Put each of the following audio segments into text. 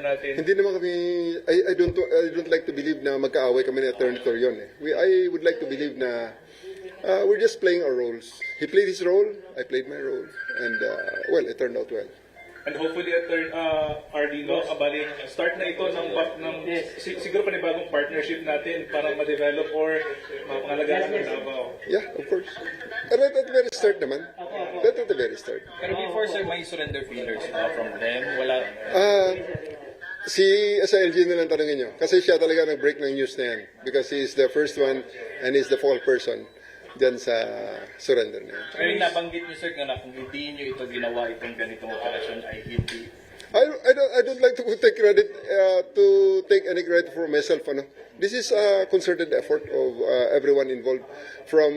natin. Hindi naman kami, I don't like to believe na magkaaway kami ni Attorney Torion. I would like to believe na we're just playing our roles. He played his role, I played my role, and well, it turned out well. And hopefully, RD, no, bali, start na ito siguro panibagong partnership natin para ma-develop or mapangalagaan ng Davao. Yeah, of course. Pero at the very start naman. At the very start. Pero before, sir, may surrender feelers from them? Wala? Si SILG na lang tanongin nyo. Kasi siya talaga nag-break ng news na yan. Because he is the first one and he is the fall person dyan sa surrender na yan. Pero nabanggit niyo, sir, na kung hindi niyo ito ginawa, itong ganitong operasyon ay hindi. I don't like to take credit to take any credit for myself. Ano? This is a concerted effort of everyone involved from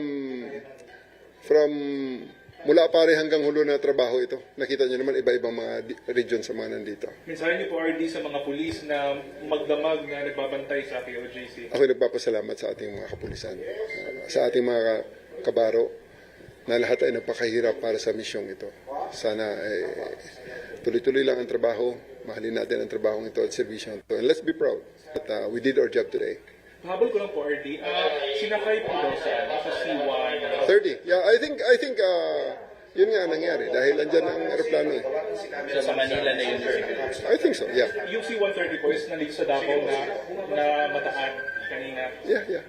mula pare hanggang hulo na trabaho ito. Nakita niyo naman iba-ibang mga region sa mga nandito. Mensahe niyo po, RD, sa mga pulis na magdamag na nagbabantay sa KOJC. Ako nagpapasalamat sa ating mga kapulisan, sa ating mga kabaro, na lahat ay napakahirap para sa misyong ito. Sana tuloy-tuloy lang ang trabaho, mahalin natin ang trabahong ito at servisyon ito. And let's be proud that we did our job today. Habol ko lang po, RD, sinakay po daw sa C1. 30. Yeah, I think yun nga nangyari dahil andyan ang aeroplano eh. So sa Manila na yun, sir? I think so, yeah. Yung C-130 po is nandito sa Davao na mataan kanina. Yeah.